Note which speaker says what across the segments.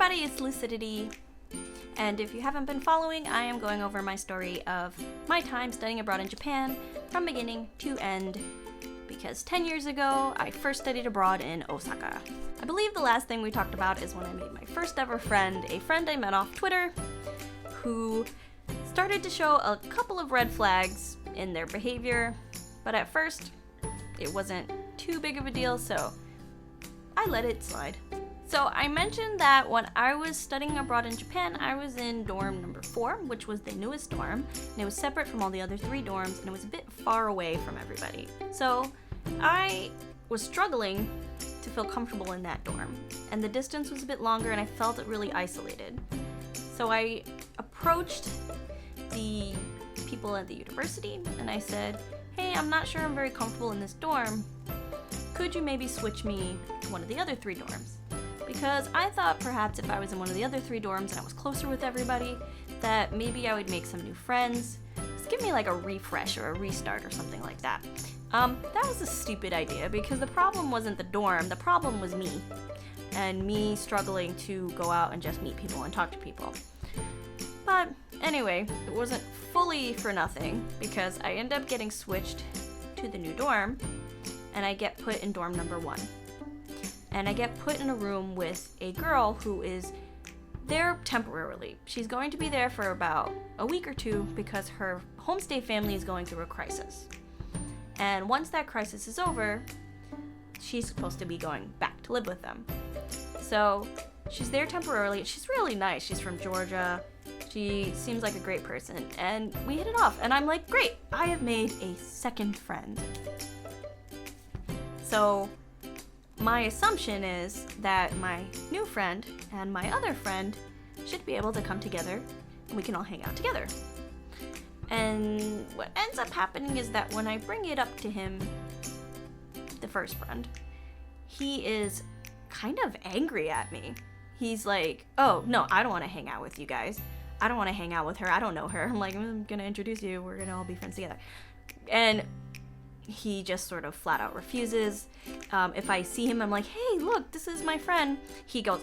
Speaker 1: everybody, it's Lucidity, and if you haven't been following, I am going over my story of my time studying abroad in Japan from beginning to end, because 10 years ago, I first studied abroad in Osaka. I believe the last thing we talked about is when I made my first ever friend, a friend I met off Twitter, who started to show a couple of red flags in their behavior, but at first, it wasn't too big of a deal, so I let it slide. So I mentioned that when I was studying abroad in Japan, I was in dorm number 4, which was the newest dorm, and it was separate from all the other 3 dorms, and it was a bit far away from everybody. So I was struggling to feel comfortable in that dorm, and the distance was a bit longer, and I felt really isolated. So I approached the people at the university, and I said, hey, I'm not sure I'm very comfortable in this dorm. Could you maybe switch me to one of the other 3 dorms? Because I thought perhaps if I was in one of the other 3 dorms and I was closer with everybody, that maybe I would make some new friends. Just give me like a refresh or a restart or something like that. That was a stupid idea because the problem wasn't the dorm, the problem was me. And me struggling to go out and just meet people and talk to people. But anyway, it wasn't fully for nothing because I ended up getting switched to the new dorm and I get put in dorm number 1. And I get put in a room with a girl who is there temporarily. She's going to be there for about a week or 2 because her homestay family is going through a crisis. And once that crisis is over, she's supposed to be going back to live with them. So she's there temporarily. She's really nice. She's from Georgia. She seems like a great person. And we hit it off. And I'm like, great, I have made a second friend. So my assumption is that my new friend and my other friend should be able to come together and we can all hang out together. And what ends up happening is that when I bring it up to him, the first friend, he is kind of angry at me. He's like, oh, no, I don't want to hang out with you guys. I don't want to hang out with her. I don't know her. I'm like, I'm going to introduce you. We're going to all be friends together. And he just sort of flat out refuses. If I see him, I'm like, hey, look, this is my friend. He goes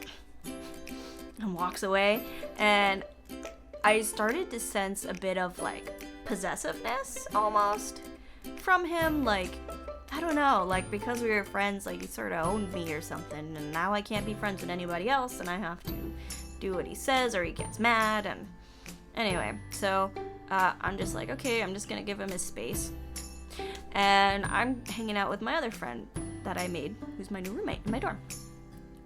Speaker 1: and walks away. And I started to sense a bit of like possessiveness almost from him. Like, I don't know, like because we were friends, like he sort of owned me or something. And now I can't be friends with anybody else and I have to do what he says or he gets mad. And anyway, so I'm just like, okay, I'm just going to give him his space. And I'm hanging out with my other friend that I made, who's my new roommate in my dorm.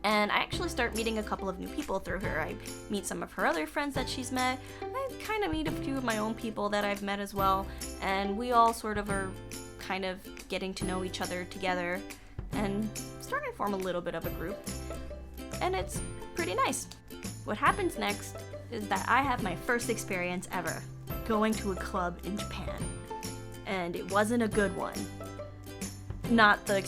Speaker 1: And I actually start meeting a couple of new people through her. I meet some of her other friends that she's met. I kind of meet a few of my own people that I've met as well. And we all sort of are kind of getting to know each other together and starting to form a little bit of a group. And it's pretty nice. What happens next is that I have my first experience ever going to a club in Japan. And it wasn't a good one. Not the,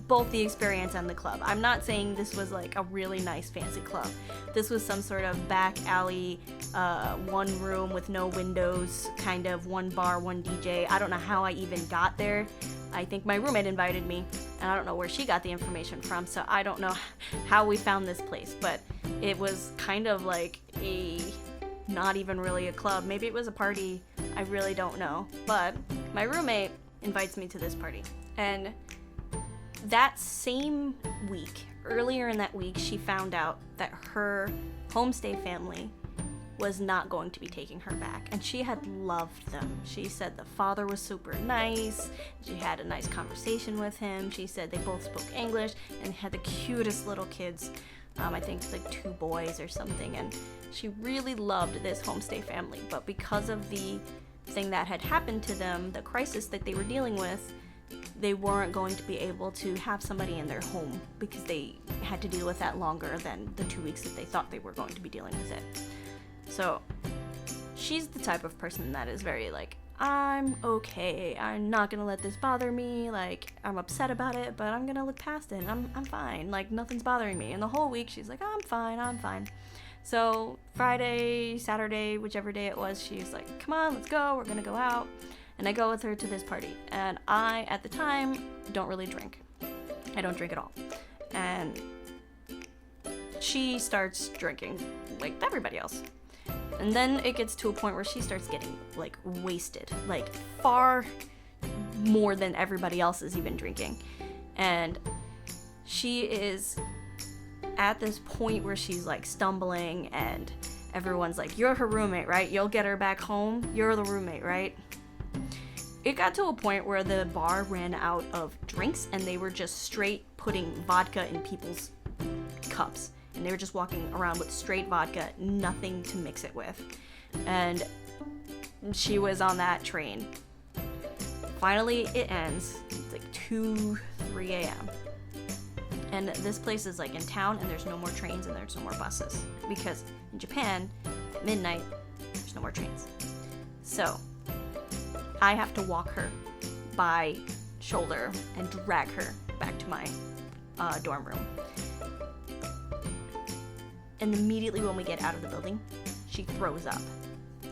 Speaker 1: both the experience and the club. I'm not saying this was like a really nice fancy club. This was some sort of back alley, 1 room with no windows, kind of 1 bar, 1 DJ. I don't know how I even got there. I think my roommate invited me, and I don't know where she got the information from, so I don't know how we found this place, but it was kind of like not even really a club. Maybe it was a party. I really don't know. But my roommate invites me to this party. And that same week, earlier in that week, she found out that her homestay family was not going to be taking her back. And she had loved them. She said the father was super nice. She had a nice conversation with him. She said they both spoke English and had the cutest little kids. I think like 2 boys or something. And she really loved this homestay family. But because of the thing that had happened to them, the crisis that they were dealing with, they weren't going to be able to have somebody in their home because they had to deal with that longer than the 2 weeks that they thought they were going to be dealing with it. So she's the type of person that is very like, I'm okay, I'm not gonna let this bother me, like I'm upset about it, but I'm gonna look past it, I'm fine, like nothing's bothering me. And the whole week she's like, I'm fine. So Friday, Saturday, whichever day it was, she's like, come on, let's go, we're gonna go out. And I go with her to this party. And I, at the time, don't really drink. I don't drink at all. And she starts drinking like everybody else. And then it gets to a point where she starts getting like wasted, like far more than everybody else is even drinking. And she is at this point where she's like stumbling, and everyone's like, "You're her roommate, right? You'll get her back home. You're the roommate, right?" It got to a point where the bar ran out of drinks, and they were just straight putting vodka in people's cups. And they were just walking around with straight vodka, nothing to mix it with. And she was on that train. Finally, it ends. It's like 2, 3 a.m. And this place is like in town, and there's no more trains and there's no more buses. Because in Japan, at midnight, there's no more trains. So I have to walk her by shoulder and drag her back to my dorm room. And immediately when we get out of the building, she throws up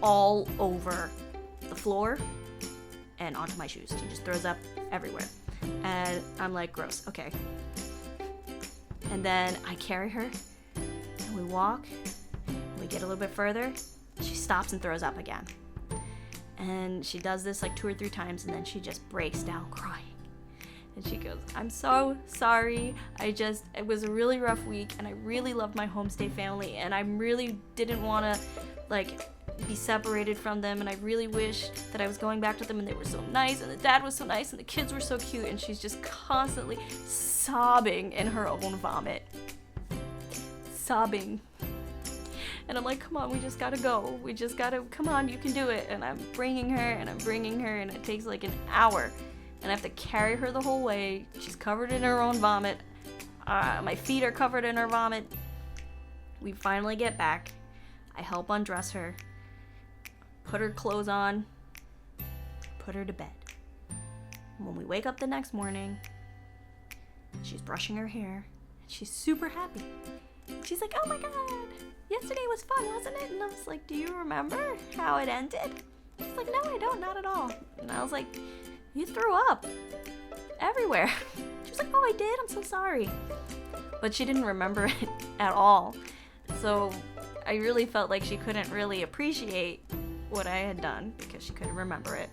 Speaker 1: all over the floor and onto my shoes. She just throws up everywhere. And I'm like, gross, okay. And then I carry her, and we walk, and we get a little bit further. She stops and throws up again. And she does this like 2 or 3 times, and then she just breaks down crying. And she goes, "I'm so sorry. It was a really rough week, and I really loved my homestay family, and I really didn't want to like be separated from them, and I really wish that I was going back to them, and they were so nice, and the dad was so nice, and the kids were so cute." And she's just constantly sobbing in her own vomit. Sobbing. And I'm like, "Come on, we just gotta go. We just gotta, come on, you can do it." And I'm bringing her, and it takes like an hour. And I have to carry her the whole way. She's covered in her own vomit. My feet are covered in her vomit. We finally get back. I help undress her, put her clothes on, put her to bed. And when we wake up the next morning, she's brushing her hair, and she's super happy. She's like, "Oh my god, yesterday was fun, wasn't it?" And I was like, "Do you remember how it ended?" She's like, "No, I don't, not at all." And I was like, "You threw up everywhere." She was like, "Oh, I did? I'm so sorry." But she didn't remember it at all. So I really felt like she couldn't really appreciate what I had done because she couldn't remember it.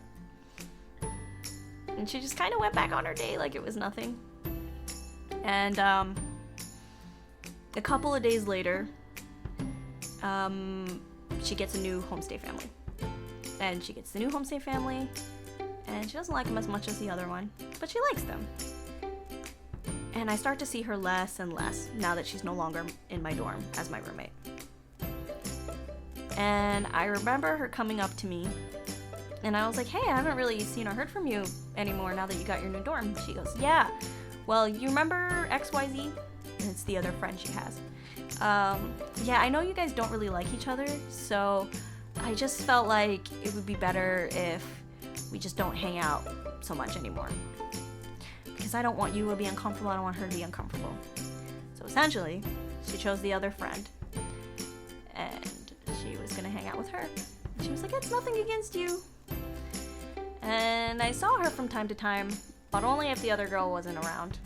Speaker 1: And she just kind of went back on her day like it was nothing. And a couple of days later, she gets a new homestay family. And she gets the new homestay family, and she doesn't like them as much as the other one, but she likes them. And I start to see her less and less now that she's no longer in my dorm as my roommate. And I remember her coming up to me, and I was like, "Hey, I haven't really seen or heard from you anymore now that you got your new dorm." She goes, "Yeah, well, you remember XYZ?" And it's the other friend she has. "Yeah, I know you guys don't really like each other, so I just felt like it would be better if we just don't hang out so much anymore. Because I don't want you to be uncomfortable, I don't want her to be uncomfortable." So essentially, she chose the other friend, and she was gonna hang out with her. She was like, "It's nothing against you." And I saw her from time to time, but only if the other girl wasn't around.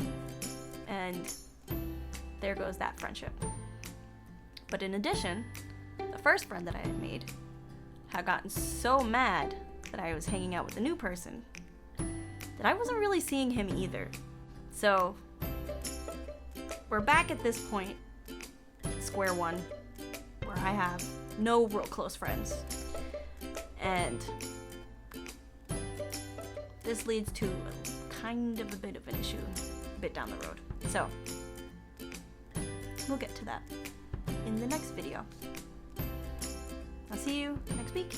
Speaker 1: And there goes that friendship. But in addition, the first friend that I had made had gotten so mad that I was hanging out with a new person that I wasn't really seeing him either. So we're back at this point, square one, where I have no real close friends. And this leads to kind of a bit of an issue a bit down the road. So we'll get to that in the next video. I'll see you next week.